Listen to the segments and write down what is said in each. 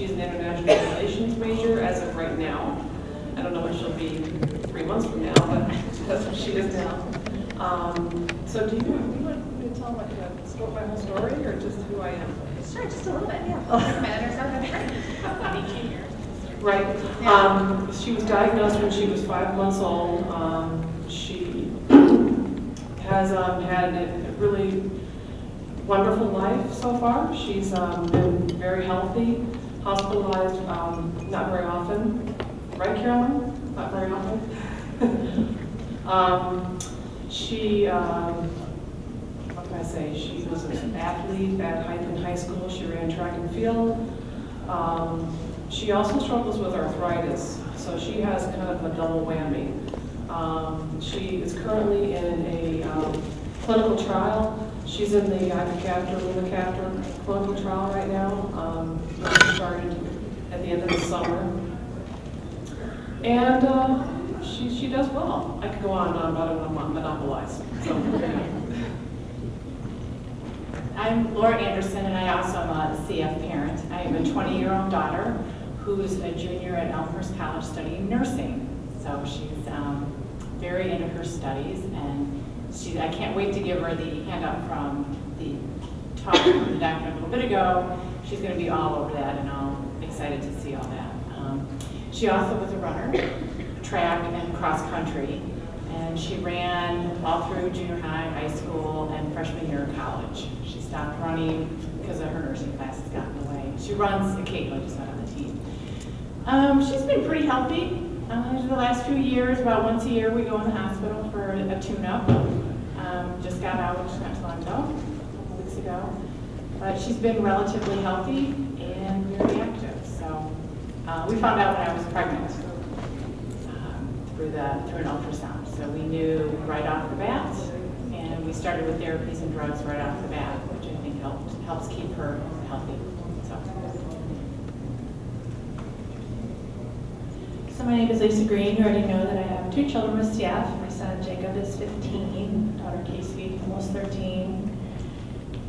she's an international relations major as of right now. I don't know what she'll be 3 months from now, but that's what she is now. So do you want me to tell my whole story, or just who I am? Sure, just a little bit, yeah. Doesn't matter, Right. She was diagnosed when she was 5 months old. She has had a really wonderful life so far. She's been very healthy, hospitalized not very often. Right, Carolyn? Not very often. She, what can I say? She was an athlete in high school. She ran track and field. She also struggles with arthritis, so she has kind of a double whammy. She is currently in a clinical trial. She's in the Lumacaftor clinical trial right now. She started at the end of the summer. And she does well. I could go on and on, but I don't want to monopolize. So. I'm Laura Anderson, and I also am a CF parent. I have a 20-year-old daughter who's a junior at Elmhurst College studying nursing. So she's very into her studies, and I can't wait to give her the handout from the talk from the doctor a little bit ago. She's going to be all over that, and I'm excited to see all that. She also was a runner, track and cross country, and she ran all through junior high school, and freshman year of college. She stopped running because of her nursing classes got in the way. She runs occasionally, just not on the team. She's been pretty healthy. The last few years, about once a year, we go in the hospital for a tune-up. Just got out not too long ago, a couple weeks ago. But she's been relatively healthy and very active. So we found out when I was pregnant through an ultrasound. So we knew right off the bat, and we started with therapies and drugs right off the bat, which I think helps keep her healthy. So my name is Lisa Green. You already know that I have 2 children with CF. My son Jacob is 15, daughter Casey almost 13.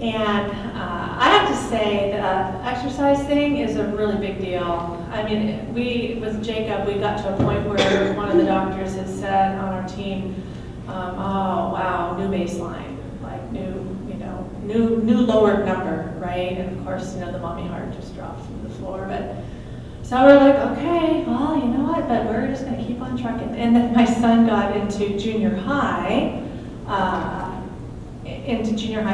And I have to say the exercise thing is a really big deal. I mean, with Jacob, we got to a point where one of the doctors had said on our team, oh wow, new baseline, like new lowered number, right? And of course, the mommy heart just dropped to the floor. But so we're like, okay, well, you know what? But we're just going to keep on trucking. And then my son got into junior high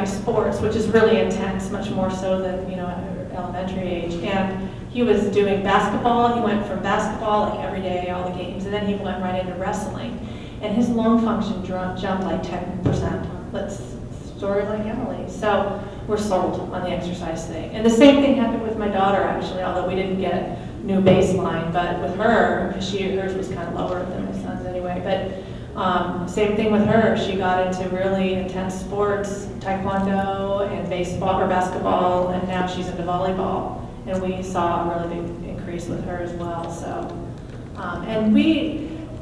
sports, which is really intense, much more so than at elementary age. And he was doing basketball. He went from basketball like every day, all the games, and then he went right into wrestling. And his lung function jumped like 10%. Let's story like Emily. So we're sold on the exercise thing. And the same thing happened with my daughter, actually, although we didn't get new baseline. But with her, because hers was kind of lower than my son's anyway. But same thing with her. She got into really intense sports, taekwondo and baseball or basketball, and now she's into volleyball. And we saw a really big increase with her as well. So,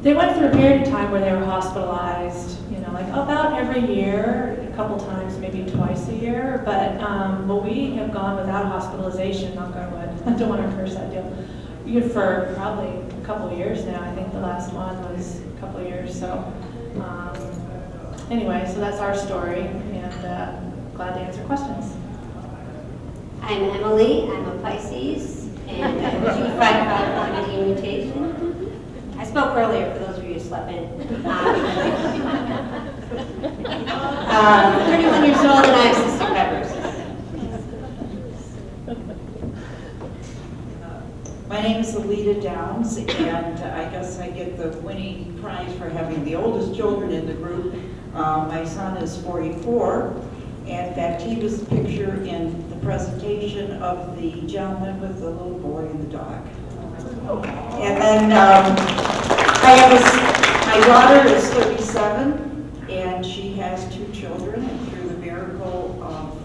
they went through a period of time where they were hospitalized, like about every year, a couple times, maybe twice a year. But we have gone without hospitalization, knock on wood. I don't want to curse that deal. For probably a couple of years now. I think the last one was a couple of years. So anyway, so that's our story, and glad to answer questions. I'm Emily. I'm a Pisces, and I have a G5 California mutation. I spoke earlier, for those of you who slept in. 31 years old, and I have cystic fibrosis. My name is Alita Downs, and I guess I get the winning prize for having the oldest children in the group. My son is 44. In fact, he was the picture in the presentation of the gentleman with the little boy and the dog. And then my daughter is 37, and she has 2 children. And through the miracle of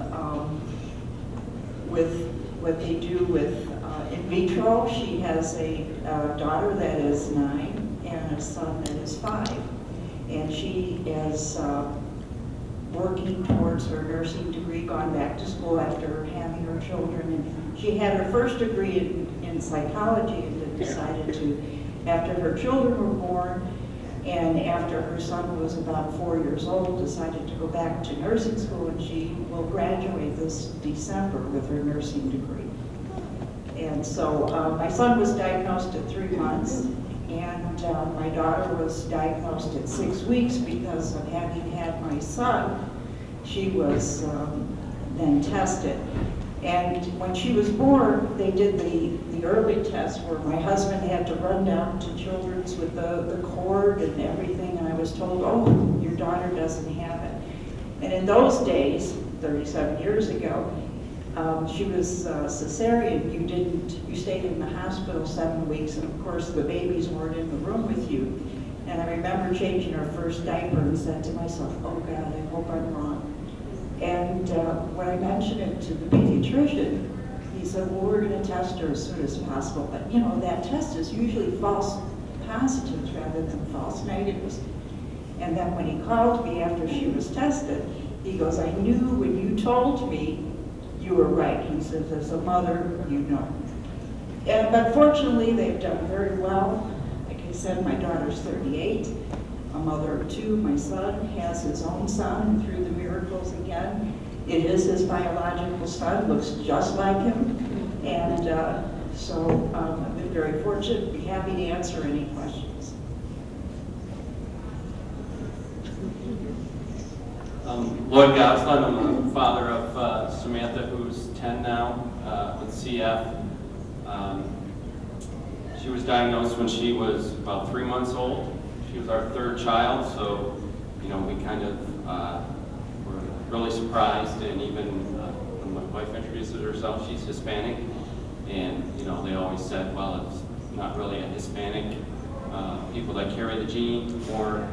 with what they do with in vitro, she has a daughter that is 9 and a son that is 5. And she is working towards her nursing degree, gone back to school after having her children, and She had her first degree in psychology and then decided to, after her children were born and after her son was about 4 years old, decided to go back to nursing school, and she will graduate this December with her nursing degree. And so my son was diagnosed at 3 months, and my daughter was diagnosed at 6 weeks because of having had my son. She was then tested. And when she was born, they did the early test where my husband had to run down to Children's with the cord and everything, and I was told, oh, your daughter doesn't have it. And in those days, 37 years ago, she was cesarean. You stayed in the hospital 7 weeks, and of course the babies weren't in the room with you. And I remember changing her first diaper and said to myself, oh God, I hope I'm wrong. And when I mentioned it to the pediatrician, he said, well, we're going to test her as soon as possible. But, you know, that test is usually false positives rather than false negatives. And then when he called me after she was tested, he goes, I knew when you told me you were right. He says, as a mother, you know. But fortunately, they've done very well. Like I said, my daughter's 38. A mother of 2, my son has his own son through the miracles again. It is his biological son, looks just like him. And so I've been very fortunate, be happy to answer any questions. Lloyd Gosselin, I'm the father of Samantha, who's 10 now, with CF. She was diagnosed when she was about 3 months old. She was our 3rd child, so, you know, we kind of were really surprised, and even when my wife introduces herself, she's Hispanic, and, you know, they always said, well, it's not really a Hispanic. People that carry the gene, more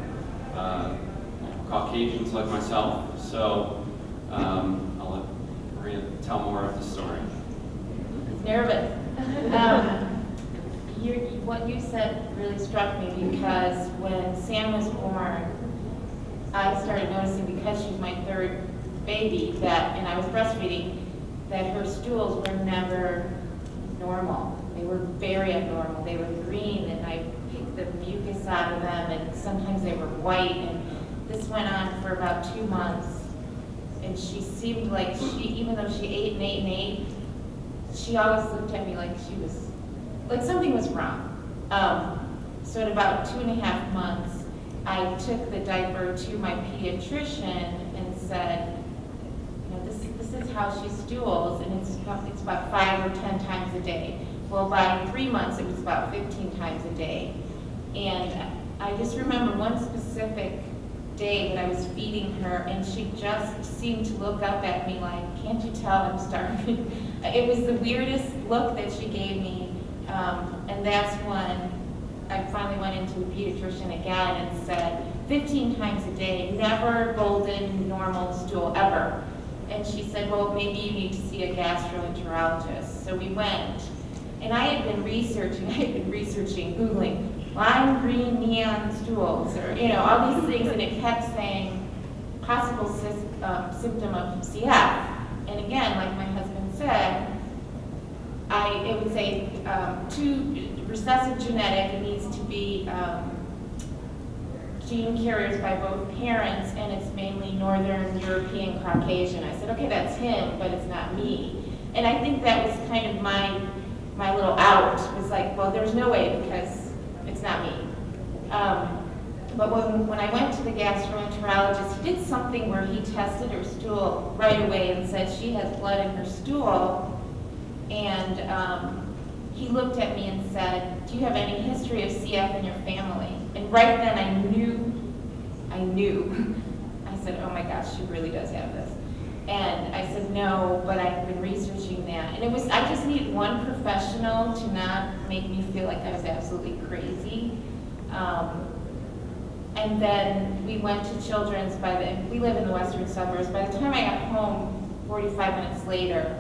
Caucasians like myself, so I'll let Maria tell more of the story. Nervous. What you said really struck me, because when Sam was born, I started noticing, because she's my 3rd baby, and I was breastfeeding, that her stools were never normal. They were very abnormal. They were green, and I picked the mucus out of them, and sometimes they were white, and this went on for about 2 months, and she seemed like even though she ate and ate and ate, she always looked at me like she was, like something was wrong. So at about 2.5 months, I took the diaper to my pediatrician and said, you know, this is how she stools, and it's about 5 or 10 times a day. Well, by 3 months, it was about 15 times a day. And I just remember one specific day that I was feeding her, and she just seemed to look up at me like, can't you tell I'm starving? It was the weirdest look that she gave me. And that's when I finally went into the pediatrician again and said, 15 times a day, never golden, normal stool, ever. And she said, well, maybe you need to see a gastroenterologist. So we went, and I had been researching, Googling lime green neon stools, or, you know, all these things, and it kept saying possible symptom of CF. And again, like my husband said, it would say recessive genetic, it needs to be gene carriers by both parents, and it's mainly Northern European Caucasian. I said, okay, that's him, but it's not me. And I think that was kind of my little out, was like, well, there's no way, because it's not me. But when I went to the gastroenterologist, he did something where he tested her stool right away and said she has blood in her stool. And he looked at me and said, do you have any history of CF in your family? And right then I knew. I said, oh my gosh, she really does have this. And I said, no, but I've been researching that. And I just need one professional to not make me feel like I was absolutely crazy. And then we went to Children's we live in the western suburbs. By the time I got home, 45 minutes later,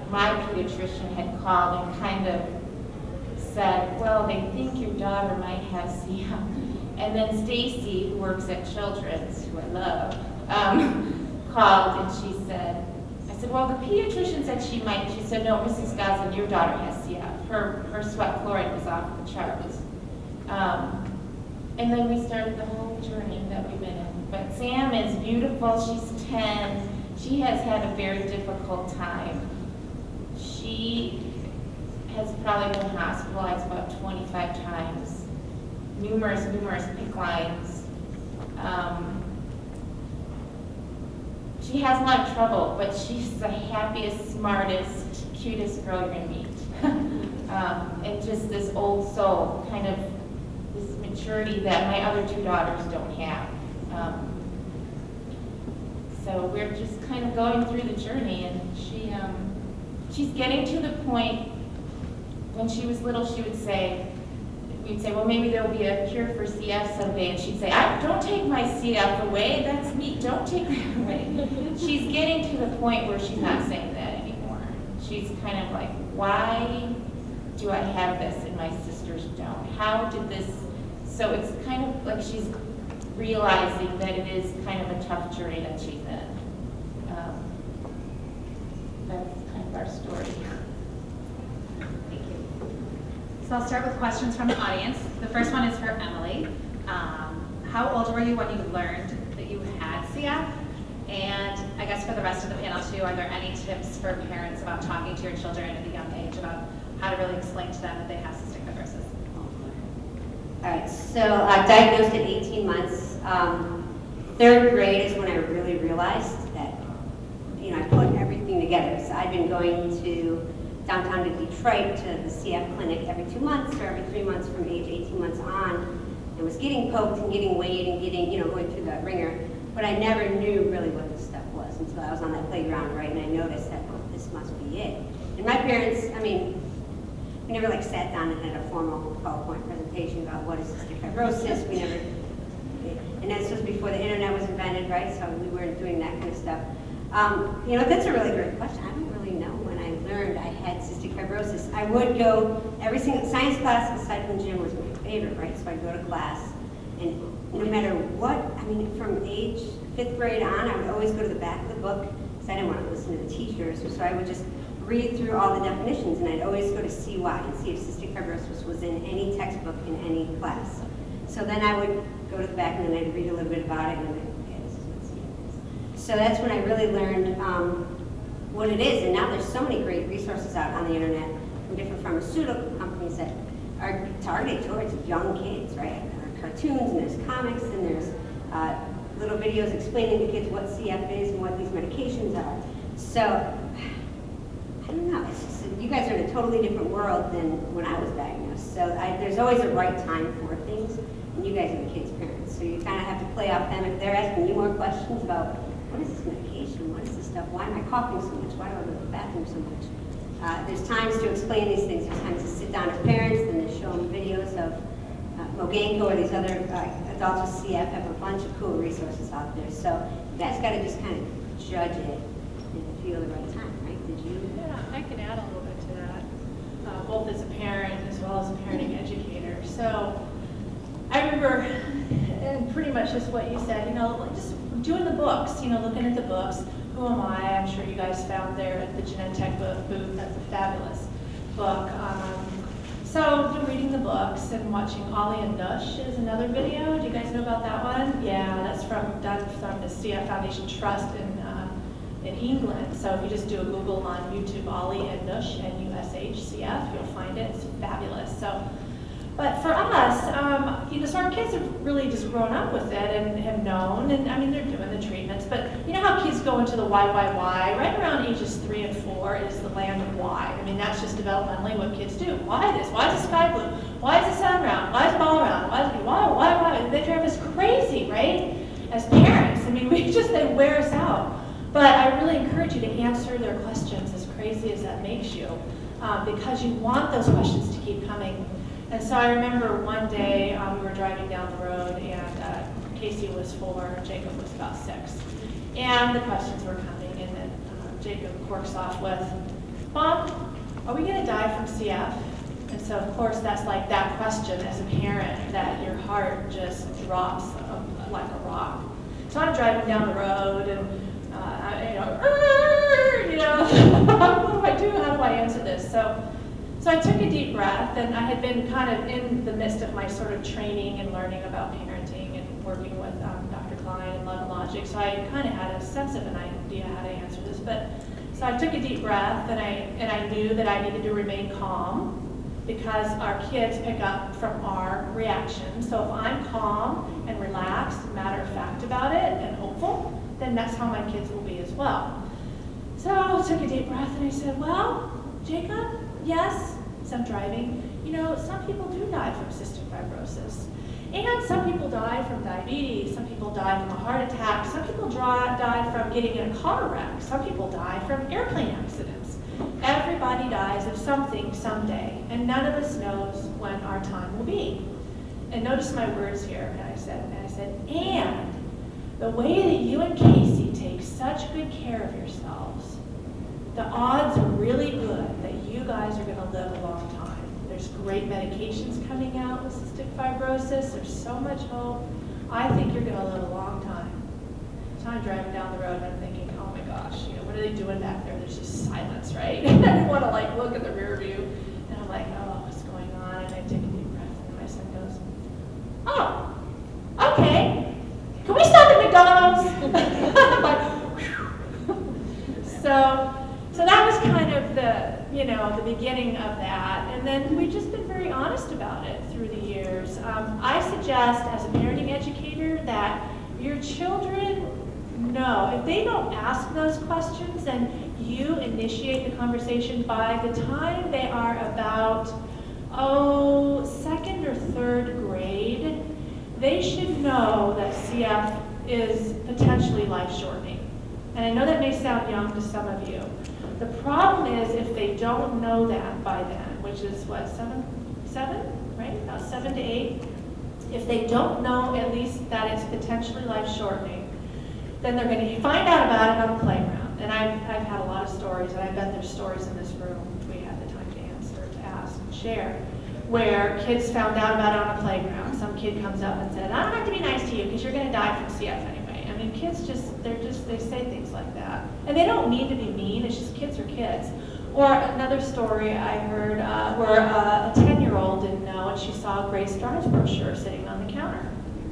my pediatrician had called and kind of said, well, they think your daughter might have CF. And then Stacy, who works at Children's, who I love, called, and she said, I said, well, the pediatrician said she might. She said, no, Mrs. Goslin, your daughter has CF. Her sweat chloride was off the charts. And then we started the whole journey that we've been in. But Sam is beautiful. She's 10. She has had a very difficult time. She has probably been hospitalized about 25 times. Numerous PICC lines. She has a lot of trouble, but she's the happiest, smartest, cutest girl you're going to meet. And just this old soul, kind of this maturity that my other two daughters don't have. So we're just kind of going through the journey, and she's getting to the point. When she was little, we'd say, well, maybe there'll be a cure for CF someday, and she'd say, don't take my CF away, that's me, don't take that away. She's getting to the point where she's not saying that anymore. She's kind of like, why do I have this and my sisters don't? How did this, so it's kind of like she's realizing that it is kind of a tough journey that she's in. That's kind of our story. Thank you. So I'll start with questions from the audience. The first one is for Emily. How old were you when you learned that you had CF? And I guess for the rest of the panel too, are there any tips for parents about talking to your children at a young age about how to really explain to them that they have cystic fibrosis? All right, so diagnosed at 18 months. Third grade is when I really realized that, I put everything together. So I'd been going to downtown to Detroit to the CF clinic every 2 months or every 3 months from age 18 months on, and was getting poked and getting weighed and getting, going through the ringer. But I never knew really what this stuff was until I was on that playground, right? And I noticed that, oh, this must be it. And my parents, we never sat down and had a formal PowerPoint presentation about what is cystic fibrosis. We never, and this was before the internet was invented, right? So we weren't doing that kind of stuff. That's a really great question. I don't really know when I learned I had cystic fibrosis. I would go, every single science class aside from gym was my favorite, right? So I'd go to class, and no matter what, from age 5th grade on, I would always go to the back of the book because I didn't want to listen to the teachers. So I would just read through all the definitions, and I'd always go to see why and see if cystic fibrosis was in any textbook in any class. So then I would go to the back and then I'd read a little bit about it, and then okay, this is what CF is. So that's when I really learned what it is, and now there's so many great resources out on the internet from different pharmaceutical companies that are targeted towards young kids, right? There are cartoons, and there's comics, and there's little videos explaining to kids what CF is and what these medications are. So I don't know, it's just, you guys are in a totally different world than when I was diagnosed. So there's always a right time for things, and you guys are the kids' parents. So you kind of have to play off them. If they're asking you more questions about, what is this medication? What is this stuff? Why am I coughing so much? Why do I go to the bathroom so much? There's times to explain these things. There's times to sit down as parents and to show them videos of Moganko or these other adults with CF have a bunch of cool resources out there. So you guys got to just kind of judge it and feel the right time, right? Did you? Yeah, I can add a little bit to that, both as a parent as well as a parenting educator. So I remember, and pretty much just what you said, just doing the books, looking at the books. Who Am I? I'm sure you guys found there at the Genentech booth. That's a fabulous book. So reading the books and watching Ollie and Nush is another video. Do you guys know about that one? Yeah, that's done from the CF Foundation Trust in England. So if you just do a Google on YouTube, Ollie and Nush, NUSH-CF, you'll find it. It's fabulous. But for us, so our kids have really just grown up with it and have known, and they're doing the treatments. But you know how kids go into the why? Right around ages 3 and 4 is the land of why. That's just developmentally what kids do. Why this? Why is the sky blue? Why is the sun round? Why is the ball round? Why? They drive us crazy, right? As parents, they wear us out. But I really encourage you to answer their questions, as crazy as that makes you, because you want those questions to keep coming. And so I remember one day we were driving down the road, and Casey was 4, Jacob was about 6. And the questions were coming, and then Jacob corks off with, Mom, are we going to die from CF? And so, of course, that's like that question as a parent that your heart just drops like a rock. So I'm driving down the road, and what do I do? How do I answer this? So I took a deep breath, and I had been kind of in the midst of my sort of training and learning about parenting and working with Dr. Klein and Love and Logic, so I kind of had a sense of an idea how to answer this. But so I took a deep breath, and I knew that I needed to remain calm because our kids pick up from our reactions. So if I'm calm and relaxed, matter of fact about it, and hopeful, then that's how my kids will be as well. So I took a deep breath, and I said, well, Jacob, yes, as I'm driving, you know, some people do die from cystic fibrosis. And some people die from diabetes, some people die from a heart attack, some people die from getting in a car wreck, some people die from airplane accidents. Everybody dies of something someday, and none of us knows when our time will be. And notice my words here, and I said, and the way that you and Casey take such good care of yourselves, the odds are really good that you guys are gonna live a long time. There's great medications coming out with cystic fibrosis. There's so much hope. I think you're gonna live a long time. So I'm driving down the road and I'm thinking, oh my gosh, you know, what are they doing back there? There's just silence, right? And I want to like look at the rear view, and I'm like, oh, what's going on? And I take a deep breath, and my son goes, oh, okay. Can we stop at McDonald's? I'm like, whew. So that was kind of the beginning of that. And then we've just been very honest about it through the years. I suggest as a parenting educator that your children know, if they don't ask those questions and you initiate the conversation, by the time they are about, second or third grade, they should know that CF is potentially life-shortening. And I know that may sound young to some of you. The problem is if they don't know that by then, which is what, seven, right? About 7 to 8. If they don't know at least that it's potentially life-shortening, then they're going to find out about it on the playground. And I've had a lot of stories, and I bet there's stories in this room if we had the time to ask and share, where kids found out about it on a playground. Some kid comes up and said, I don't have to be nice to you because you're going to die from CF anyway. I mean, kids they say things like that. And they don't mean to be mean, it's just kids are kids. Or another story I heard where a 10-year-old didn't know, and she saw Grace Drive's brochure sitting on the counter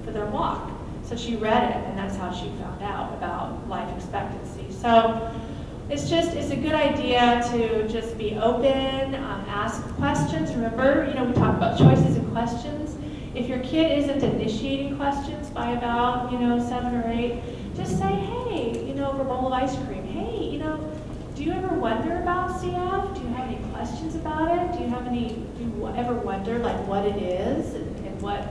for their walk. So she read it, and that's how she found out about life expectancy. So it's a good idea to just be open, ask questions. Remember, we talk about choices and questions. If your kid isn't initiating questions by about, 7 or 8, just say, hey, over a bowl of ice cream, hey, do you ever wonder about CF? Do you have any questions about it? Do you ever wonder like what it is and what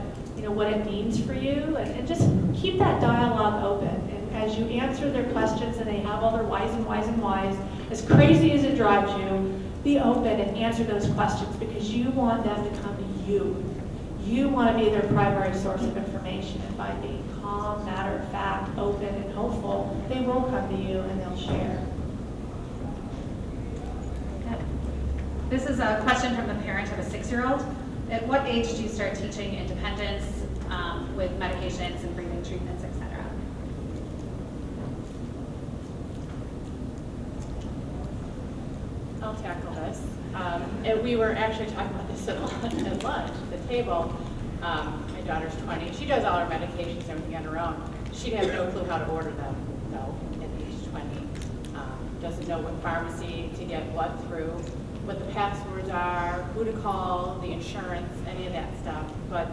it means for you? And just keep that dialogue open. And as you answer their questions and they have all their whys and whys and whys, as crazy as it drives you, be open and answer those questions because you want them to come to you. You want to be their primary source of information, and by being calm, matter of fact, open, and hopeful, they will come to you and they'll share. This is a question from the parent of a 6-year-old. At what age do you start teaching independence with medications and breathing treatments, etc.? I'll tackle this. And we were actually talking about this at lunch, at the table. My daughter's 20. She does all her medications and everything on her own. She has no clue how to order them, though, at age 20. Doesn't know what pharmacy to get what through, what the passwords are, who to call, the insurance, any of that stuff. But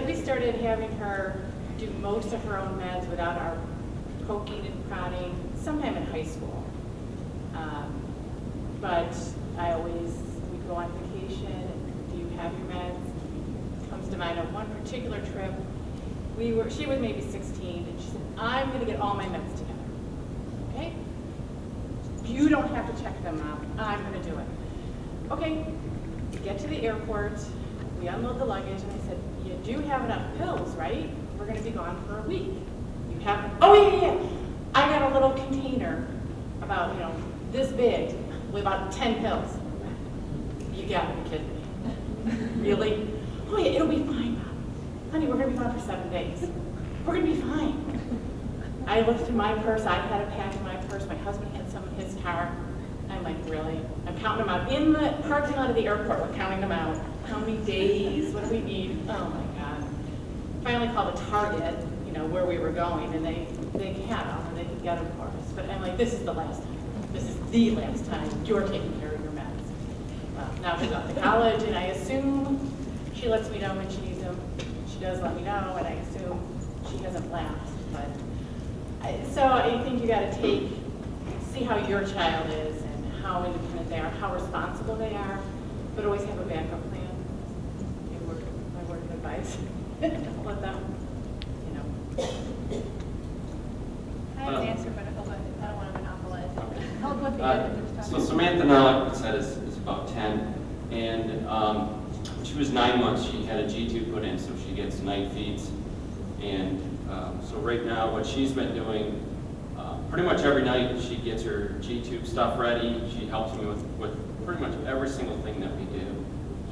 we started having her do most of her own meds without our poking and prodding sometime in high school. But we'd go on vacation, and do you have your meds? Comes to mind on one particular trip, she was maybe 16, and she said, I'm gonna get all my meds together, okay? You don't have to check them out, I'm gonna do it. Okay, we get to the airport, we unload the luggage, and I said, you do have enough pills, right? We're gonna be gone for a week. You have, oh yeah. I got a little container about, this big with about 10 pills. You gotta be kidding me. Really? Oh yeah, it'll be fine, Mom. Honey, we're gonna be gone for 7 days. We're gonna be fine. I looked through my purse, I had a pack in my purse, my husband had some in his car. I'm like, really? I'm counting them out. In the parking lot of the airport, we're counting them out. How many days? What do we need? Oh my God. Finally called a Target, you know, where we were going, and they had them, and they could get them for us. But I'm like, this is the last time. This is the last time you're taking care of your meds. Well, now she's off to college, and I assume she lets me know when she needs them. She does let me know, and I assume she hasn't lapsed. But so I think you got to see how your child is and how independent they are, how responsible they are, but always have a backup plan. My word of advice. Don't let them, you know. I have an answer, but I don't want to monopolize it. I'll go through So Samantha now, like I said, is about 10, and when she was 9 months, she had a G-tube put in, so she gets night feeds. And so right now, what she's been doing, pretty much every night, she gets her G-tube stuff ready. She helps me with pretty much every single thing that we do.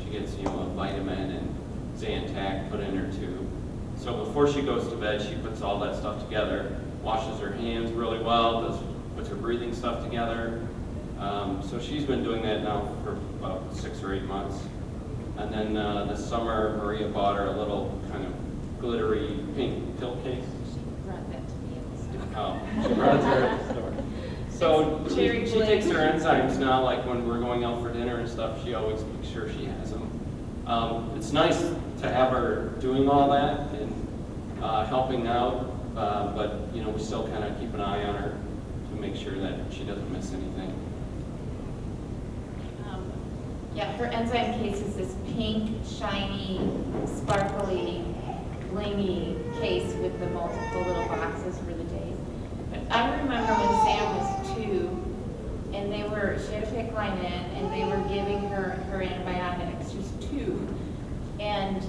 She gets, you know, a vitamin and Zantac put in her tube. So before she goes to bed, she puts all that stuff together, washes her hands really well, puts her breathing stuff together. So she's been doing that now for about 6 or 8 months. And then this summer, Maria bought her a little kind of glittery pink pill case. Brought that to me at the store. Oh, she brought it to her at the store. So she takes her enzymes now, like when we're going out for dinner and stuff, she always makes sure she has them. It's nice to have her doing all that and helping out, but you know, we still kind of keep an eye on her to make sure that she doesn't miss anything. Yeah, her enzyme case is this pink, shiny, sparkly, blingy case with the multiple little boxes for the days. But I remember when Sam was 2, and she had a PICC line in, and they were giving her antibiotics. She was 2, and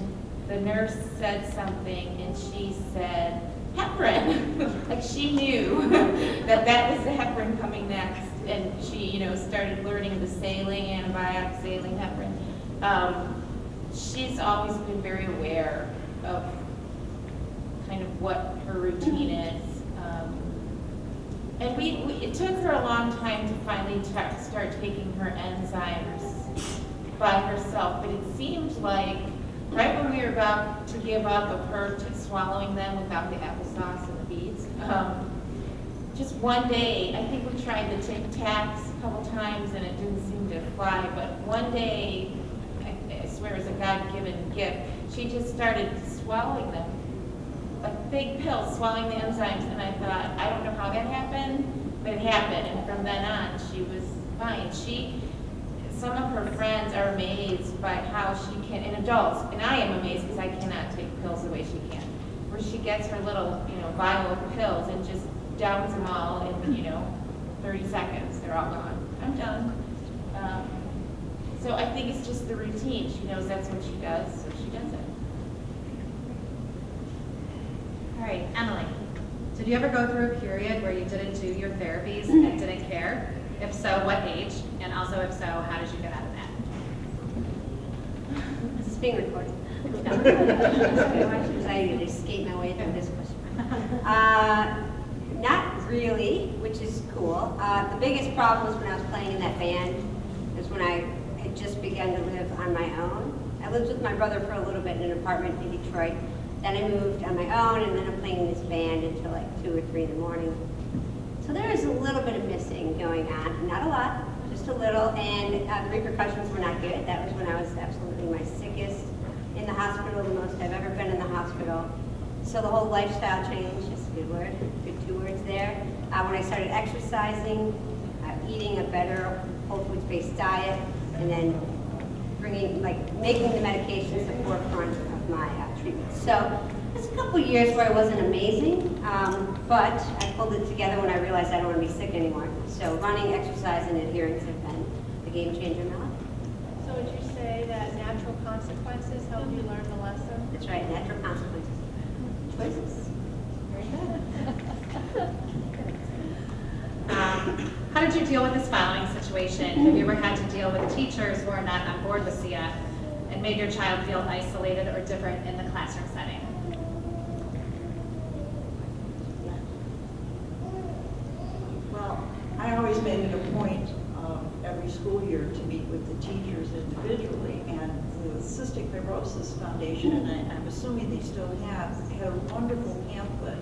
the nurse said something, and she said, heparin. Like she knew that was the heparin coming next. And she, you know, started learning the saline antibiotics, saline heparin. She's always been very aware of kind of what her routine is. And it took her a long time to finally start taking her enzymes by herself, but it seemed like right when we were about to give up of her swallowing them without the applesauce and the beets, just one day, I think we tried the Tic Tacs a couple times and it didn't seem to fly, but one day, I swear it was a God-given gift, she just started swallowing them, like big pills, swallowing the enzymes, and I thought, I don't know how that happened, but it happened, and from then on, she was fine. Some of her friends are amazed by how she can, and adults, and I am amazed because I cannot take pills the way she can, where she gets her little, you know, vial of pills and just downs them all in, 30 seconds. They're all gone. I'm done. So I think it's just the routine. She knows that's what she does, so she does it. All right, Emily, did you ever go through a period where you didn't do your therapies and didn't care? If so, what age? And also, if so, how did you get out of that? This is being recorded. Because I need to escape my way through this question. Not really, which is cool. The biggest problem was when I was playing in that band, is when I had just begun to live on my own. I lived with my brother for a little bit in an apartment in Detroit. Then I moved on my own, and then I'm playing in this band until like 2 or 3 in the morning. So there was a little bit of missing going on. Not a lot, just a little, and the repercussions were not good. That was when I was absolutely my sickest in the hospital, the most I've ever been in the hospital. So the whole lifestyle change, is a good word, good 2 words there. When I started exercising, eating a better whole foods-based diet, and then making the medications the forefront of my treatment. So there's a couple years where I wasn't amazing, but I pulled it together when I realized I don't want to be sick anymore. So running, exercise, and adherence have been the game changer in my life. So would you say that natural consequences helped you learn the lesson? That's right, natural consequences. Choices. Very good. How did you deal with this following situation? Have you ever had to deal with teachers who are not on board with CF and made your child feel isolated or different in the classroom setting? I always made it a point every school year to meet with the teachers individually, and the Cystic Fibrosis Foundation, and I'm assuming they still have, had a wonderful pamphlet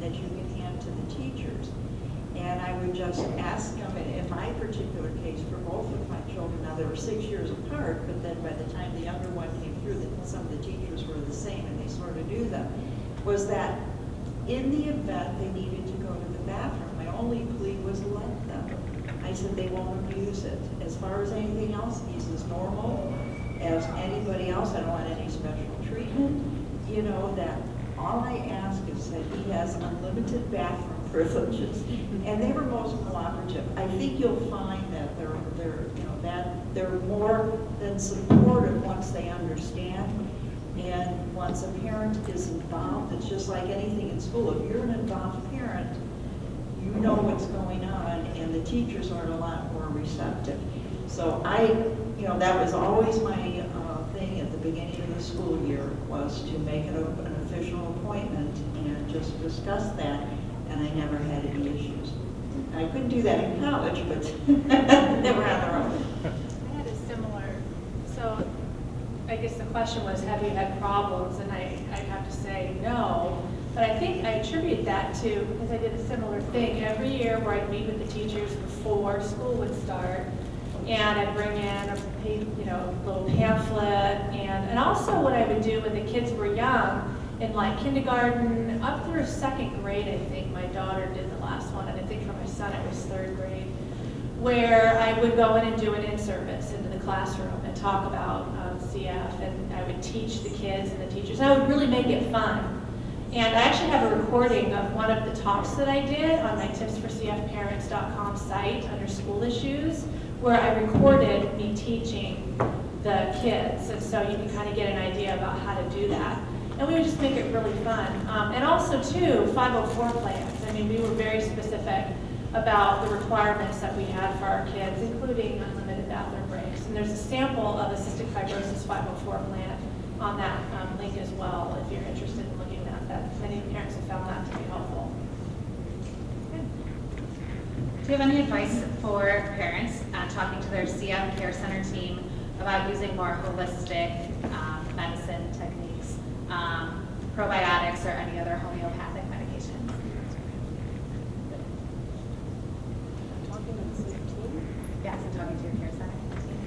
that you can hand to the teachers. And I would just ask them, in my particular case, for both of my children, now they were 6 years apart, but then by the time the younger one came through, some of the teachers were the same and they sort of knew them, was that in the event they needed to go to the bathroom, my only plea was let them. I said they won't abuse it. As far as anything else, he's as normal as anybody else. I don't want any special treatment. You know, that all I ask is that he has unlimited bathroom privileges. And they were most cooperative. I think you'll find that they're more than supportive once they understand. And once a parent is involved, it's just like anything in school. If you're an involved parent, you know what's going on, and the teachers are a lot more receptive. So that was always my thing at the beginning of the school year, was to make it an official appointment and just discuss that, and I never had any issues. I couldn't do that in college, but they were on their own. I had a similar, So I guess the question was, have you had problems? And I'd have to say no. But I think I attribute that to, because I did a similar thing every year where I'd meet with the teachers before school would start. And I'd bring in a little pamphlet. And also what I would do when the kids were young, in like kindergarten, up through second grade, I think my daughter did the last one. And I think for my son it was third grade, where I would go in and do an in-service into the classroom and talk about CF. And I would teach the kids and the teachers. And I would really make it fun. And I actually have a recording of one of the talks that I did on my tipsforcfparents.com site under school issues, where I recorded me teaching the kids. And so you can kind of get an idea about how to do that. And we would just make it really fun. And also, too, 504 plans. I mean, we were very specific about the requirements that we had for our kids, including unlimited bathroom breaks. And there's a sample of a cystic fibrosis 504 plan on that link as well, if you're interested in looking at that. Many parents have found that to be helpful. Do you have any advice for parents talking to their CF Care Center team about using more holistic medicine techniques, probiotics, or any other homeopathic medications? Yes, I'm talking to your care center team.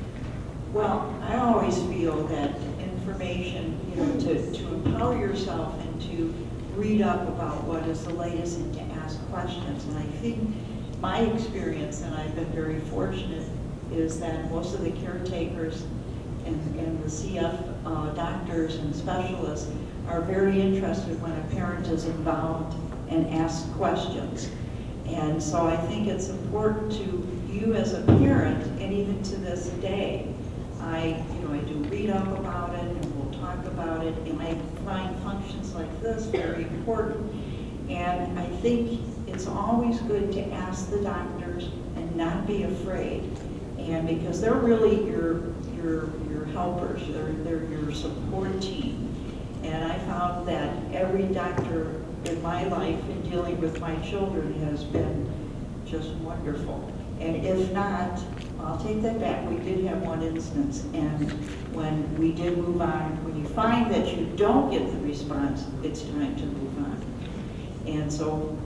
Well, I always feel that information, to empower yourself and to read up about what is the latest and to ask questions. And I think my experience, and I've been very fortunate, is that most of the caretakers and the CF doctors and specialists are very interested when a parent is involved and asks questions. And so I think it's important to you as a parent, and even to this day, I do read up about it, and we'll talk about it, and I find functions like this very important. And I think it's always good to ask the doctors and not be afraid, and because they're really your helpers, they're your support team. And I found that every doctor in my life in dealing with my children has been just wonderful. And if not, I'll take that back. We did have one instance, and when we did move on, when you find that you don't get the response, it's time to move on. And so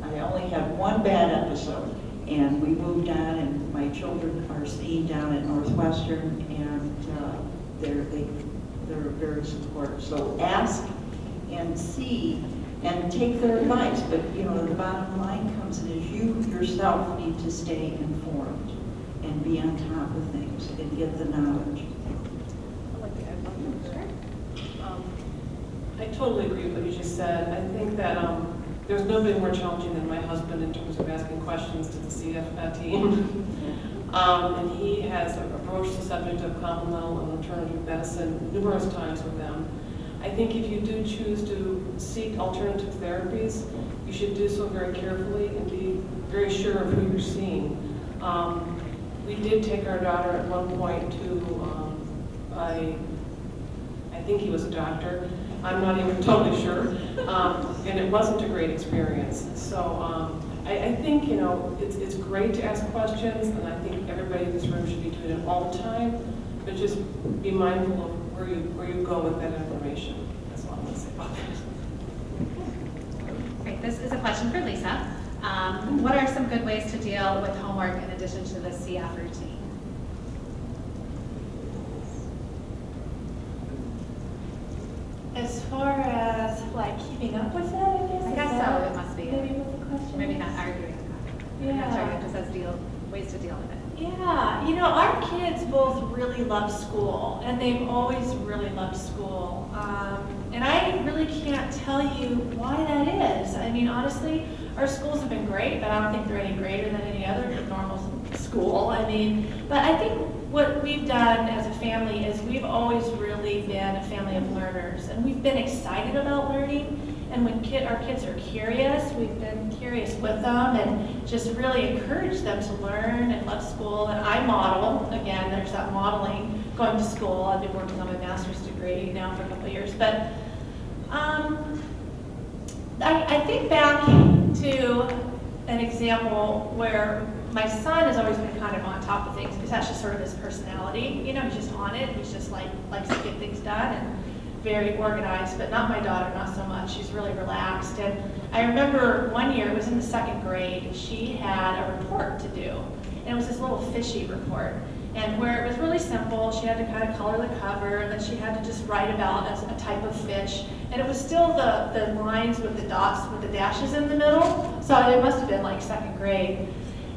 I only had one bad episode, and we moved on, and my children are seen down at Northwestern, and they're very supportive. So ask and see and take their advice, but the bottom line comes in is you yourself need to stay informed and be on top of things and get the knowledge. I'd like to add one thing. I totally agree with what you just said. I think that there's nobody more challenging than my husband in terms of asking questions to the CF team. And he has approached the subject of complemental and alternative medicine numerous times with them. I think if you do choose to seek alternative therapies, you should do so very carefully and be very sure of who you're seeing. We did take our daughter at one point to, I think he was a doctor. I'm not even totally sure. And it wasn't a great experience. So I think, you know, it's great to ask questions, and I think everybody in this room should be doing it all the time, but just be mindful of where you go with that information. That's all I'm going to say about that. Great, this is a question for Lisa. What are some good ways to deal with homework in addition to the CF routine? As far as like keeping up with it, I guess so, it must be. Maybe what the question Maybe is? not arguing about it. I'm not sure, it just says ways to deal with it. Yeah, you know, our kids both really love school, and they've always really loved school. And I really can't tell you why that is. I mean, honestly, our schools have been great, but I don't think they're any greater than any other normal school. I mean, but I think what we've done as a family is we've always really been a family of learners, and we've been excited about learning. And when our kids are curious, we've been curious with them and just really encourage them to learn and love school. And I model, again, there's that modeling, going to school. I've been working on my master's degree now for a couple of years. But I think back to an example where my son has always been kind of on top of things because that's just sort of his personality. You know, he's just on it. He's just likes to get things done and very organized, but not my daughter, not so much. She's really relaxed. And I remember one year, it was in the 2nd grade, she had a report to do. And it was this little fishy report. And where it was really simple, she had to kind of color the cover, and then she had to just write about a type of fish. And it was still the lines with the dots, with the dashes in the middle. So it must have been like 2nd grade.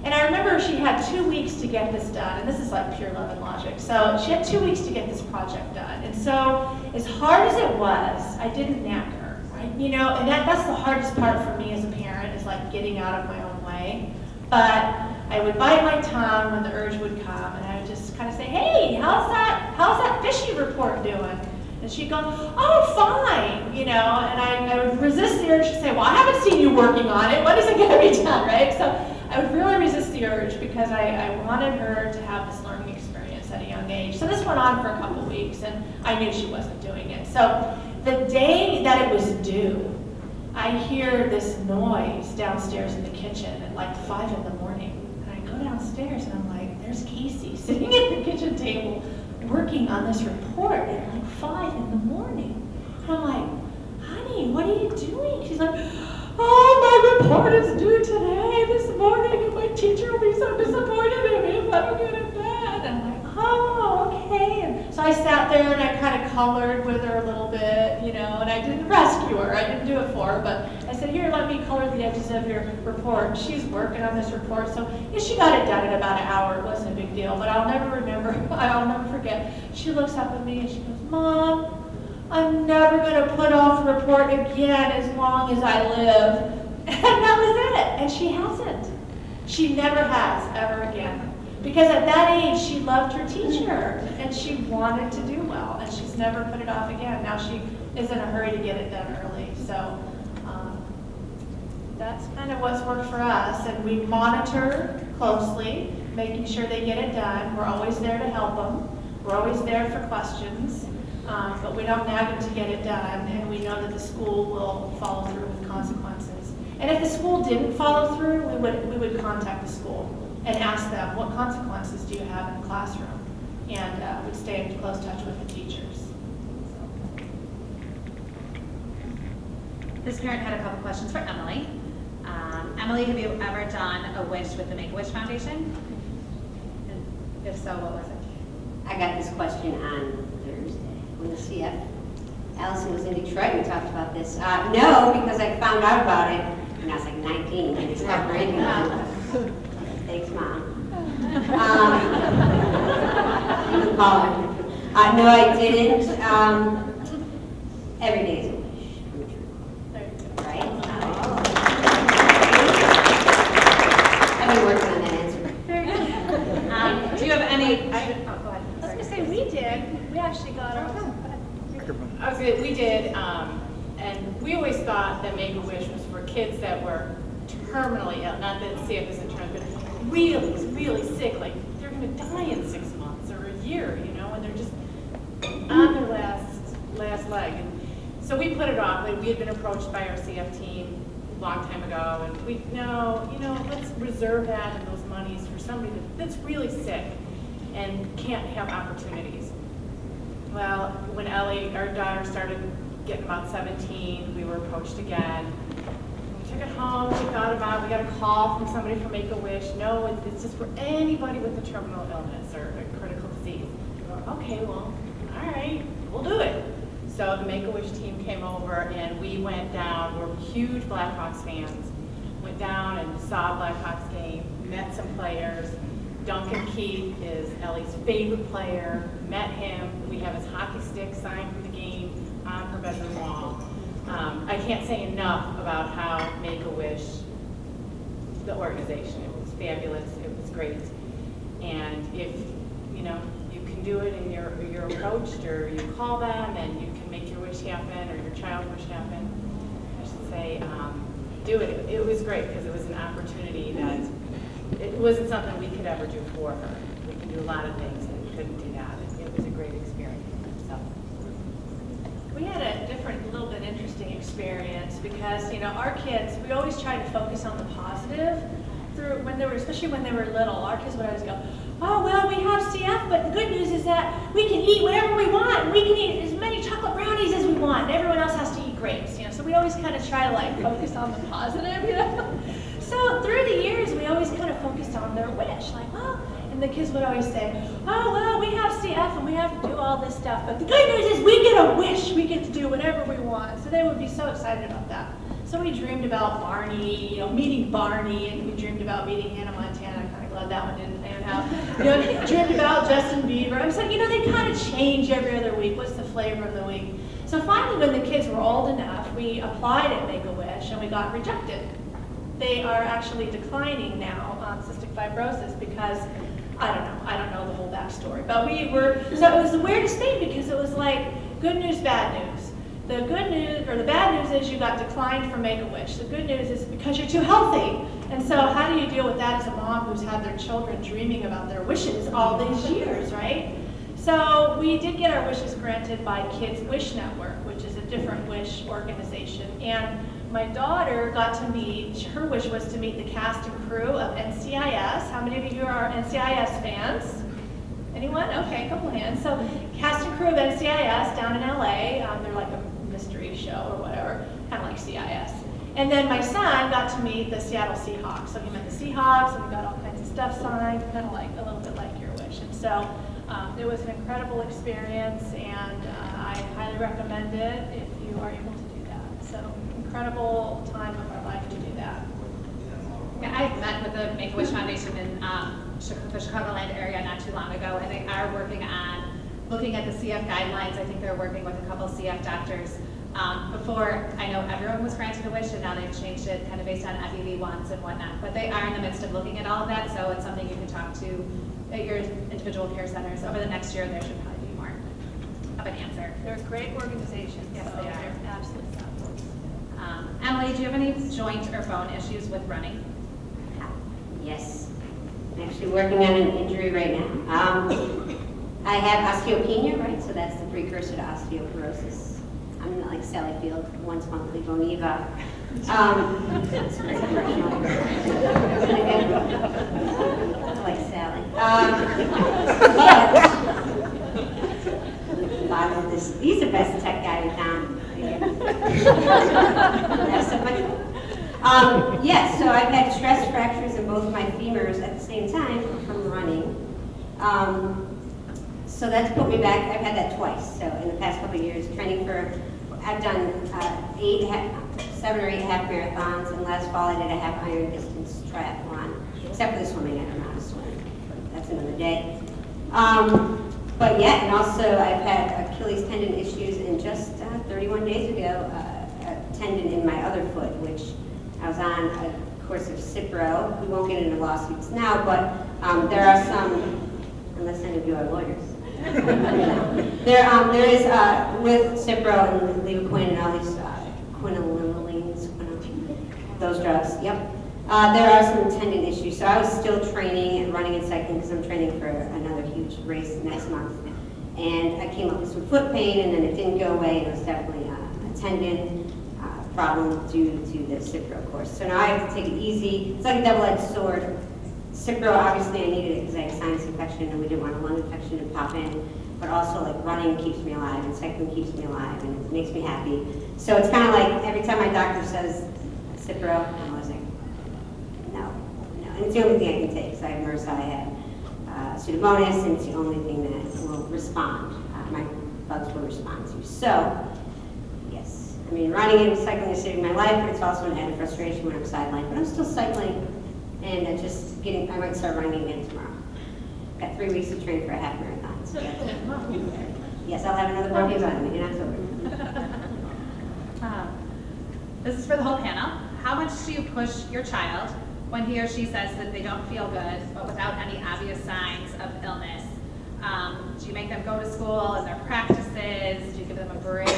And I remember she had 2 weeks to get this done, and this is like pure love and logic. So she had 2 weeks to get this project done. And so as hard as it was, I didn't nag her, right? You know, and that's the hardest part for me as a parent, is like getting out of my own way. But I would bite my tongue when the urge would come, and I would just kind of say, hey, how's that fishy report doing? And she'd go, oh, fine, you know, and I would resist the urge to say, well, I haven't seen you working on it. When is it going to be done, right? So I would really resist the urge because I wanted her to have this learning experience at a young age. So this went on for a couple weeks, and I knew she wasn't doing it. So the day that it was due, I hear this noise downstairs in the kitchen at like 5 in the morning. And I go downstairs, and I'm like, there's Casey sitting at the kitchen table working on this report at like 5 in the morning. And I'm like, honey, what are you doing? She's like, oh, my report is due today, this morning, and my teacher will be so disappointed in me if I don't get it done. And I'm like, oh, okay. And so I sat there and I kind of colored with her a little bit, you know, and I didn't rescue her. I didn't do it for her, but I said, here, let me color the edges of your report. And she's working on this report, so yeah, she got it done in about an hour. It wasn't a big deal, but I'll never forget. She looks up at me and she goes, Mom, I'm never going to put off a report again as long as I live. And that was it. And she hasn't. She never has, ever again. Because at that age, she loved her teacher, and she wanted to do well, and she's never put it off again. Now she is in a hurry to get it done early. So that's kind of what's worked for us. And we monitor closely, making sure they get it done. We're always there to help them. We're always there for questions. But we don't nag them to get it done, and we know that the school will follow through with consequences. And if the school didn't follow through, we would contact the school and ask them, what consequences do you have in the classroom? And we'd stay in close touch with the teachers. This parent had a couple questions for Emily. Emily, have you ever done a wish with the Make-A-Wish Foundation? And if so, what was it? I got this question on Thursday when the CF. Allison was in Detroit, we talked about this. No, because I found out about it when I was like 19 and it stopped raining. Thanks, Mom. You can call her. No, I didn't. Every day is a wish come true. Right? I've been working on that answer. Do you have any? Go ahead. I was gonna say, we did, we actually got our. We did, and we always thought that Make-A-Wish was for kids that were terminally ill, not that CF isn't terminal, but really, really sick, like they're gonna die in 6 months or a year, you know, and they're just on their last leg. And so we put it off, but we had been approached by our CF team a long time ago, and we, no, you know, let's reserve that and those monies for somebody that's really sick and can't have opportunities. Well, when Ellie, our daughter, started getting about 17, we were approached again. We took it home, we thought about, we got a call from somebody from Make-A-Wish. No, it's just for anybody with a terminal illness or a critical disease. Okay, well, all right, we'll do it. So the Make-A-Wish team came over and we went down, we're huge Blackhawks fans, went down and saw a Blackhawks game, met some players. Duncan Keith is Ellie's favorite player, met him. We have his hockey stick signed for the game on her bedroom wall. I can't say enough about how Make-A-Wish, the organization, it was fabulous, it was great. And if, you know, you can do it and you're approached or you call them and you can make your wish happen or your child wish happen, I should say, do it. It was great because it was an opportunity that it wasn't something we could ever do for her. We can do a lot of things and we couldn't do that. It was a great experience. So. We had a different, little bit interesting experience because, you know, our kids, we always try to focus on the positive through when they were, especially when they were little. Our kids would always go, oh, well, we have CF, but the good news is that we can eat whatever we want. We can eat as many chocolate brownies as we want. And everyone else has to eat grapes, you know. So we always kind of try to like focus on the positive, you know. So through the years, we always kind of focused on their wish, like, well, and the kids would always say, oh, well, we have CF and we have to do all this stuff, but the good news is we get a wish, we get to do whatever we want. So they would be so excited about that. So we dreamed about Barney, you know, meeting Barney, and we dreamed about meeting Hannah Montana. I'm kind of glad that one didn't pan out. You know, dreamed about Justin Bieber. I'm saying, you know, they kind of change every other week. What's the flavor of the week? So finally, when the kids were old enough, we applied at Make-A-Wish and we got rejected. They are actually declining now on cystic fibrosis because, I don't know the whole backstory, but we were, so it was the weirdest thing because it was like good news, bad news. The good news, or the bad news is you got declined from Make-A-Wish. The good news is because you're too healthy. And so how do you deal with that as a mom who's had their children dreaming about their wishes all these years, right? So we did get our wishes granted by Kids Wish Network, which is a different wish organization. And my daughter got to meet, her wish was to meet the cast and crew of NCIS. How many of you are NCIS fans? Anyone? Okay, a couple hands. So cast and crew of NCIS down in LA. They're like a mystery show or whatever, kind of like CIS. And then my son got to meet the Seattle Seahawks. So he met the Seahawks and we got all kinds of stuff signed, kind of like a little bit like your wish. And so it was an incredible experience and I highly recommend it if you are able to do that. So incredible time of our life to do that. Yeah, I met with the Make-A-Wish Foundation in the Chicagoland area not too long ago, and they are working on looking at the CF guidelines. I think they're working with a couple CF doctors. Before, I know everyone was granted a wish, and now they've changed it kind of based on FEV1s and whatnot. But they are in the midst of looking at all of that, so it's something you can talk to at your individual care centers. Over the next year, there should probably be more of an answer. They're a great organization. Yes, so they are. they're absolutely fabulous. Emily, do you have any joint or bone issues with running? Yes. I'm actually working on an injury right now. I have osteopenia, right? So that's the precursor to osteoporosis. I'm not like Sally Field, once monthly Boniva. That's very personal. Like Sally. He's the best tech guy in town. That's so much fun. Yes, so I've had stress fractures in both my femurs at the same time from running. So that's put me back. I've had that twice. So in the past couple of years, training for, I've done 7 or 8 half marathons, and last fall I did a half iron distance triathlon. Except for the swimming, I don't know how to swim. That's another day. But yeah, and also I've had Achilles tendon issues, and just 31 days ago, a tendon in my other foot, which I was on a course of Cipro. We won't get into lawsuits now, but there are some, unless any of you are lawyers. There is, with Cipro and Levaquin and all these quinolines, those drugs, yep. There are some tendon issues, so I was still training and running and cycling because I'm training for another huge race next month. And I came up with some foot pain, and then it didn't go away. It was definitely a tendon problem due to the Cipro course. So now I have to take it easy. It's like a double-edged sword. Cipro, obviously I needed it because I had sinus infection and we didn't want a lung infection to pop in. But also like running keeps me alive and cycling keeps me alive and it makes me happy. So it's kind of like every time my doctor says Cipro, I'm always like, no. And it's the only thing I can take. So I have MRSA, I had Pseudomonas, and it's the only thing that will respond. My bugs will respond to. So, yes. I mean, running and cycling is saving my life, but it's also an added frustration when I'm sidelined. But I'm still cycling and I might start running again tomorrow. Got 3 weeks to train for a half marathon. So yes, I'll have another puppy on me in October. This is for the whole panel. How much do you push your child when he or she says that they don't feel good, but without any obvious signs of illness? Do you make them go to school and their practices? Do you give them a break?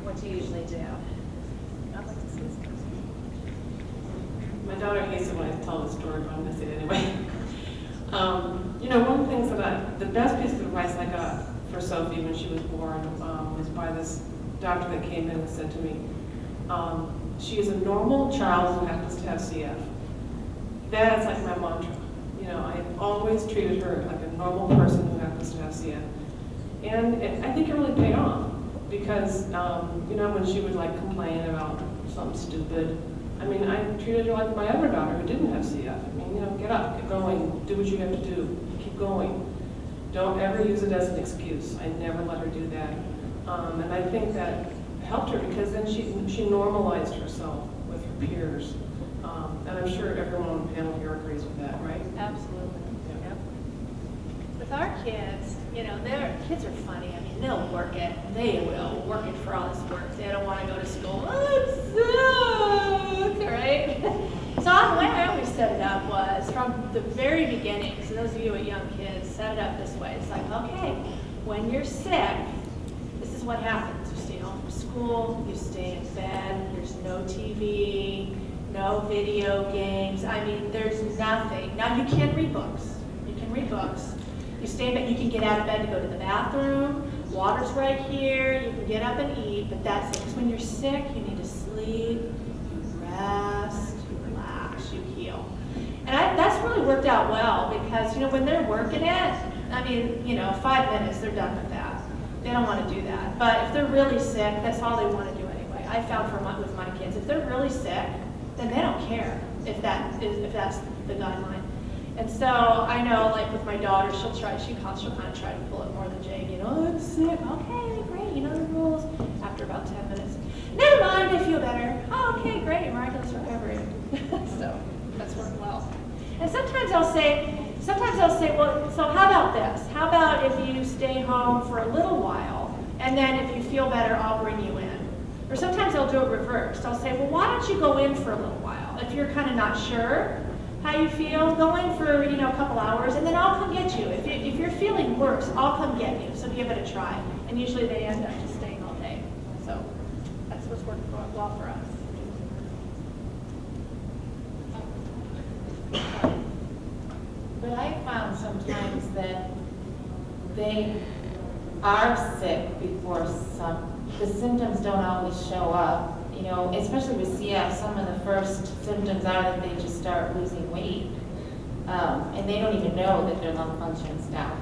What do you usually do? My daughter hates it when I tell the story, but I'm gonna say it anyway. One of the things the best piece of advice I got for Sophie when she was born was by this doctor that came in and said to me, she is a normal child who happens to have CF. That's like my mantra. I've always treated her like a normal person who happens to have CF. And I think it really paid off because, when she would like complain about something stupid, I treated her like my other daughter who didn't have CF. Get up, get going, do what you have to do, keep going. Don't ever use it as an excuse. I never let her do that. And I think that helped her because then she normalized herself with her peers. And I'm sure everyone on the panel here agrees with that, right? Absolutely. Yep. With our kids, their kids are funny. They'll work it. They will work it for all it's worth. They don't want to go to school. I'm sick, right? So the way I always set it up was from the very beginning. So those of you with young kids, set it up this way. It's like, okay, when you're sick, this is what happens. You stay home from school. You stay in bed. There's no TV. No video games. There's nothing. Now you can read books. You can read books. You stay in bed. You can get out of bed to go to the bathroom. Water's right here. You can get up and eat, but that's it. Because when you're sick, you need to sleep, you rest, you relax, you heal. And that's really worked out well because, when they're working it, 5 minutes, they're done with that. They don't want to do that. But if they're really sick, that's all they want to do anyway. I found with my kids, if they're really sick, then they don't care if that's the guideline. And so I know, like with my daughter, she'll kind of try to pull it more than Jake. I'm sick. Okay, great. You know the rules. After about 10 minutes, never mind. I feel better. Oh, okay, great. Miraculous recovery. So that's worked well. And sometimes I'll say, well, so how about this? How about if you stay home for a little while, and then if you feel better, I'll bring you in. Or sometimes I'll do it reversed. I'll say, well, why don't you go in for a little while? If you're kind of not sure how you feel, go in for a couple hours, and then I'll come get you. If you're feeling worse, I'll come get you. So give it a try. And usually they end up just staying all day. So that's what's worked well for us. But I found sometimes that they are sick before the symptoms don't always show up. Especially with CF, some of the first symptoms are that they just start losing weight. And they don't even know that their lung function's down.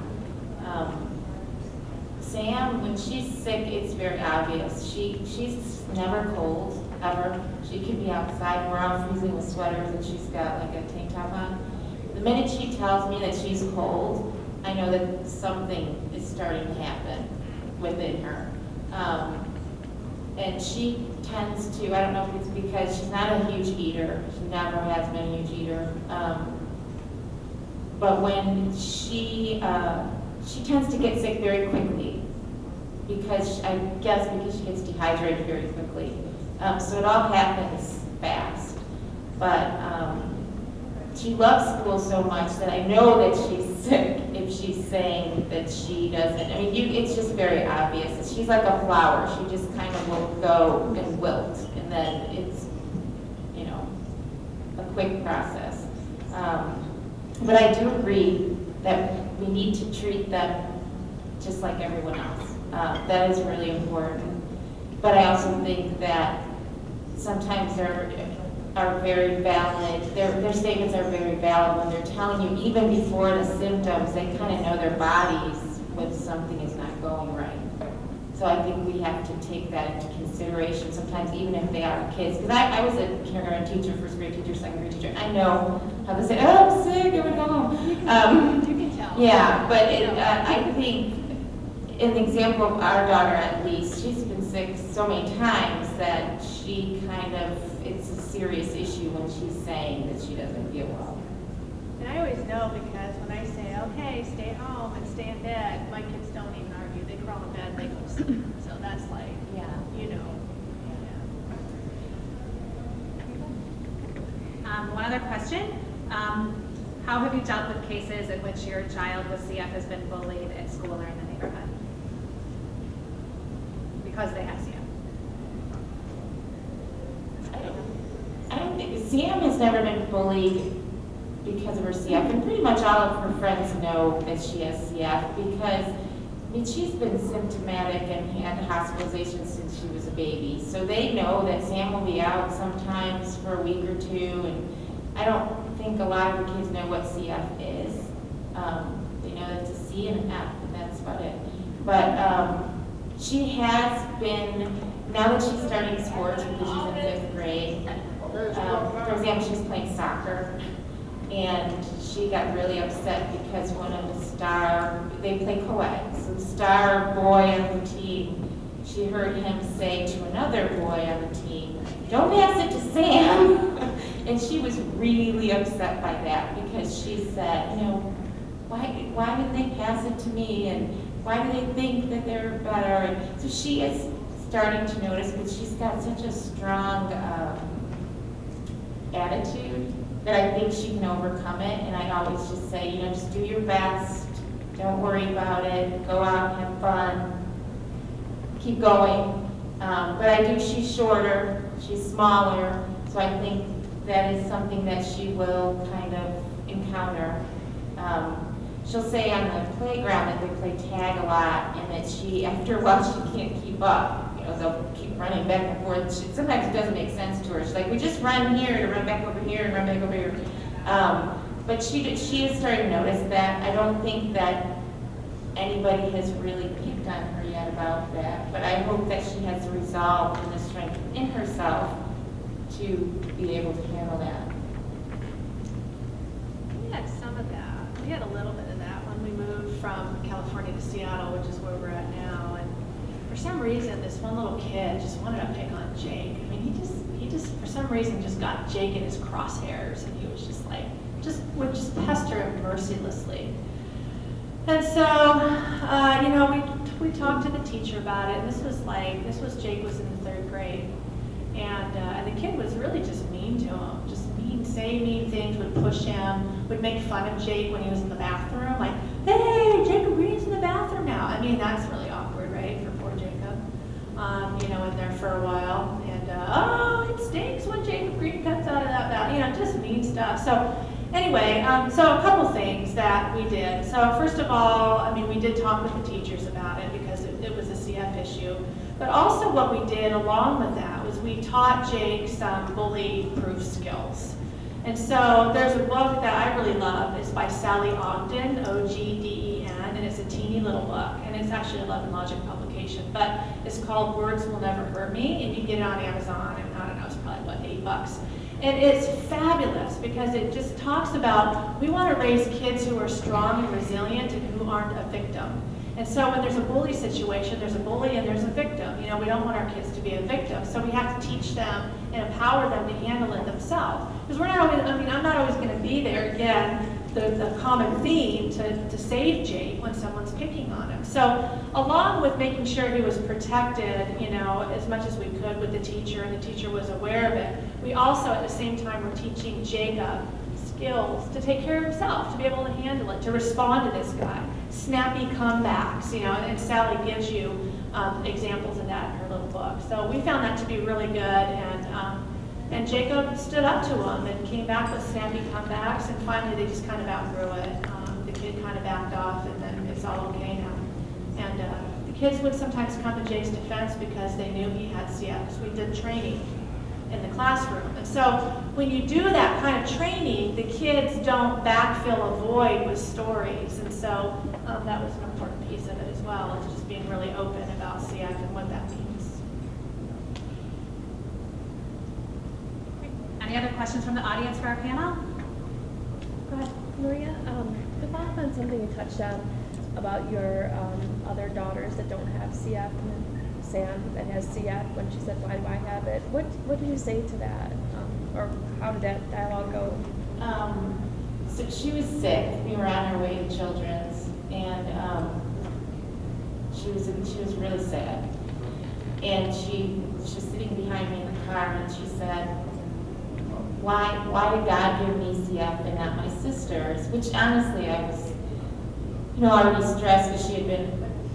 Sam, when she's sick, it's very obvious. She's never cold, ever. She can be outside, we're all freezing with sweaters, and she's got like a tank top on. The minute she tells me that she's cold, I know that something is starting to happen within her. And she tends to, I don't know if it's because she's not a huge eater, she never has been a huge eater, but when she tends to get sick very quickly, because I guess because she gets dehydrated very quickly. So it all happens fast. But she loves school so much that I know that she's sick if she's saying that she doesn't. It's just very obvious. She's like a flower. She just kind of will go and wilt, and then it's, a quick process. But I do agree that we need to treat them just like everyone else. That is really important. But I also think that sometimes are very valid, their statements are very valid when they're telling you, even before the symptoms, they kind of know their bodies when something is not going right. So I think we have to take that into consideration sometimes, even if they are kids. Because I was a kindergarten teacher, first grade teacher, second grade teacher. I know how to say, oh, I'm sick, I'm gonna go home. You can tell. Yeah, but I think, an example of our daughter at least, she's been sick so many times that she kind of, it's a serious issue when she's saying that she doesn't feel well. And I always know because when I say, okay, stay home and stay in bed, my kids don't even argue. They crawl in bed and they go to sleep. So that's like, Yeah. you know. One other question. How have you dealt with cases in which your child with CF has been bullied at school or in the neighborhood? Because they have CF. I don't think, Sam has never been bullied because of her CF, and pretty much all of her friends know that she has CF because, I mean, she's been symptomatic and had hospitalization since she was a baby. So they know that Sam will be out sometimes for a week or two, and I don't think a lot of the kids know what CF is. They know that it's a C and an F, and that's about it. But she has been, now that she's starting sports because she's in 5th grade, for example, she's playing soccer, and she got really upset because one of the they play co-ed, so the star boy on the team, she heard him say to another boy on the team, don't pass it to Sam. And she was really upset by that because she said, you know, why did they pass it to me, and why do they think that they're better? And so she is starting to notice, but she's got such a strong attitude that I think she can overcome it. And I always just say, you know, just do your best. Don't worry about it. Go out and have fun. Keep going. But I do, she's shorter, she's smaller, so I think that is something that she will kind of encounter. She'll say on the playground that they play tag a lot, and that she, after a while, she can't keep up. You know, they'll keep running back and forth. Sometimes it doesn't make sense to her. She's like, we just run here to run back over here and run back over here. But she is starting to notice that. I don't think that anybody has really picked on her yet about that, but I hope that she has the resolve and the strength in herself to be able to handle that. We had some of that. We had a little bit of that when we moved from California to Seattle, which is where we're at now. And for some reason, this one little kid just wanted to pick on Jake. I mean, he just for some reason just got Jake in his crosshairs, and he was just like, would just pester him mercilessly. And so, you know, we talked to the teacher about it, and this was Jake was in the 3rd grade. And the kid was really just mean to him, just say mean things, would push him, would make fun of Jake when he was in the bathroom, like, hey, Jacob Green's in the bathroom now. I mean, that's really awkward, right, for poor Jacob, you know, in there for a while. And, oh, it stinks when Jacob Green comes out of that bathroom, you know, just mean stuff. So anyway, so a couple things that we did. So first of all, I mean, we did talk with the teachers about it because it was a CF issue. But also what we did along with that was we taught Jake some bully-proof skills. And so there's a book that I really love. It's by Sally Ogden, O-G-D-E-N, and it's a teeny little book. And it's actually a Love and Logic publication. But it's called Words Will Never Hurt Me. And you can get it on Amazon, and I don't know, it's probably, what, $8. And it's fabulous because it just talks about, we want to raise kids who are strong and resilient and who aren't a victim. And so when there's a bully situation, there's a bully and there's a victim. You know, we don't want our kids to be a victim. So we have to teach them and empower them to handle it themselves. Because we're not always, I mean, I'm not always going to be there, again, the common theme to save Jake when someone's picking on him. So along with making sure he was protected, you know, as much as we could with the teacher, and the teacher was aware of it, we also at the same time were teaching Jacob skills to take care of himself, to be able to handle it, to respond to this guy. Snappy comebacks, you know, and Sally gives you examples of that in her little book. So we found that to be really good, and Jacob stood up to him and came back with snappy comebacks, and finally they just kind of outgrew it. The kid kind of backed off, and then it's all okay now. And the kids would sometimes come to Jake's defense because they knew he had CF. So we did training in the classroom. And so when you do that kind of training, the kids don't backfill a void with stories. And so that was an important piece of it as well, is just being really open about CF and what that means. Any other questions from the audience for our panel? Go ahead, Maria. To follow up on something you touched on about your other daughters that don't have CF, and then Sam that has CF, when she said, "Why do I have it?" What did you say to that, or how did that dialogue go? So she was sick. We were on our way to Children's, and she was really sad. And she was sitting behind me in the car, and she said, why did God give me CF and not my sisters? Which honestly, I was, already stressed because she had been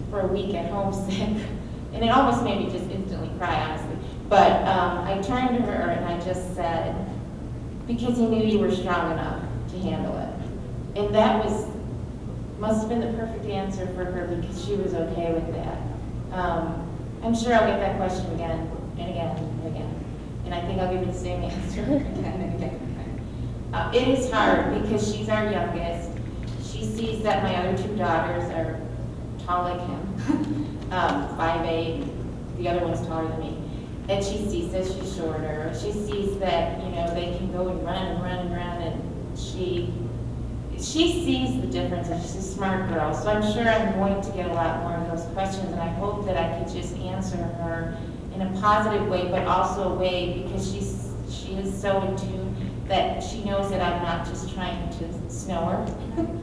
for a week at home sick. And it almost made me just instantly cry, honestly. But I turned to her and I just said, because he knew you were strong enough to handle it. And that must have been the perfect answer for her, because she was okay with that. I'm sure I'll get that question again and again and again. And I think I'll give you the same answer again and again. It is hard because she's our youngest. She sees that my other two daughters are tall like him, 5'8", the other one's taller than me. And she sees that she's shorter. She sees that, they can go and run and run and run, and she sees the difference, and she's a smart girl. So I'm sure I'm going to get a lot more of those questions, and I hope that I could just answer her in a positive way, but also a way, because she is so in tune that she knows that I'm not just trying to snow her.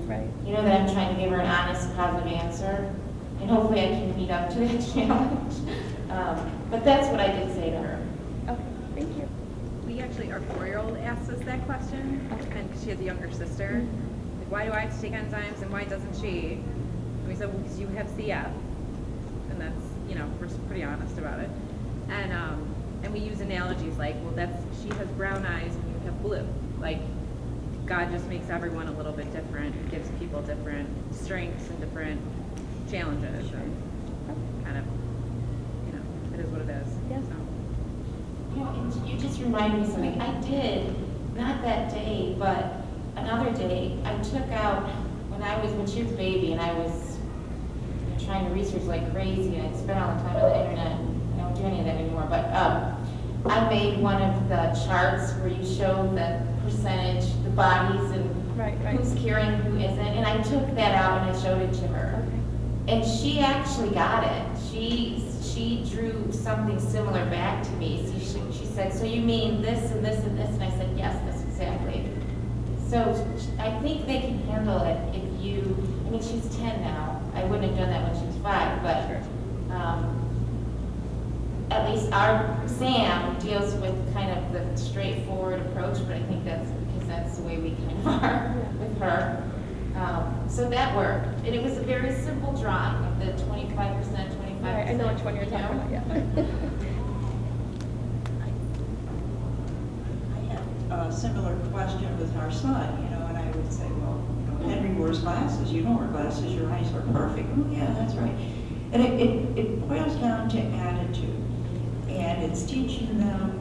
Right. That I'm trying to give her an honest, positive answer. And hopefully I can meet up to that challenge. But that's what I did say to her. Okay, thank you. We actually, our 4-year-old asked us that question, and because she has a younger sister, like, why do I have to take enzymes and why doesn't she? And we said, well, because you have CF, and that's, we're pretty honest about it. And we use analogies like, well, she has brown eyes and you have blue. Like, God just makes everyone a little bit different, gives people different strengths and different challenges, and kind of, it is what it is. Yes. So. And you just reminded me of something. I did, not that day, but another day, I took out, when she was a baby, and I was trying to research like crazy, and I'd spent all the time on the internet. I don't do any of that anymore, but I made one of the charts where you show the percentage, the bodies, and Right. who's carrying, who isn't, and I took that out and I showed it to her. Okay. And she actually got it. She drew something similar back to me. So she said, so you mean this and this and this? And I said, yes, that's exactly. So I think they can handle it if she's 10 now. I wouldn't have done that when she was 5, but at least our Sam deals with kind of the straightforward approach, but I think that's because that's the way we kind of are with her. So that worked. And it was a very simple drawing of the 25%, 25%. Right, I know which one you're talking about, yeah. I had a similar question with our son, and I would say, well, Henry wears glasses, wear glasses, your eyes are perfect. Oh, yeah, that's right. And it boils down to attitude. And it's teaching them,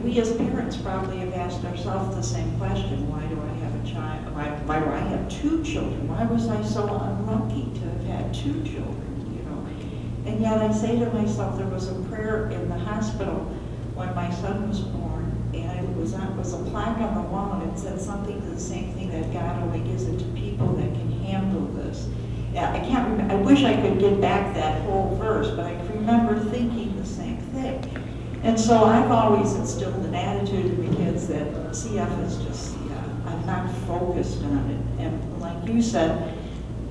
we as parents probably have asked ourselves the same question, why do I have a child? Why do I have 2 children? Why was I so unlucky to have had 2 children, And yet I say to myself, there was a prayer in the hospital when my son was born, and it was a plaque on the wall, and it said something to the same thing, that God only gives it to people that can handle this. Yeah, I can't remember. I wish I could get back that whole verse, but I remember thinking the same thing. And so I've always instilled an attitude in the kids that CF is just CF. I'm not focused on it. And like you said,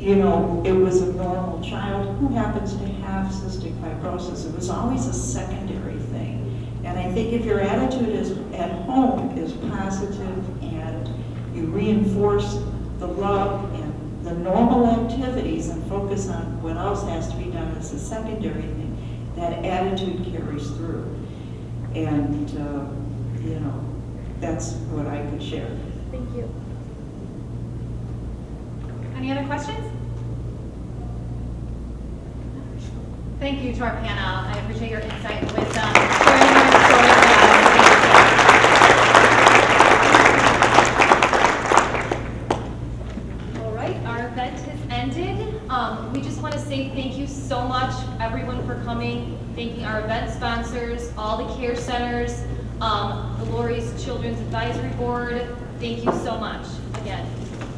it was a normal child who happens to have cystic fibrosis. It was always a secondary thing. And I think if your attitude at home is positive and you reinforce the love and the normal activities and focus on what else has to be done as a secondary thing, that attitude carries through. And, that's what I could share. Thank you. Any other questions? Thank you to our panel. I appreciate your insight and wisdom. Sharing your story with us. All right, our event has ended. We just want to say thank you so much, everyone, for coming. Thanking our event sponsors, all the care centers, the Lori's Children's Advisory Board. Thank you so much. Again,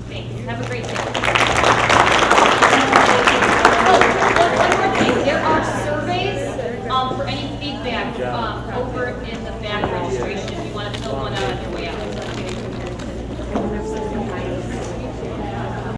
thanks. Have a great day. Oh, one more thing. There are surveys for any feedback over in the back registration if you want to fill one out on your way out.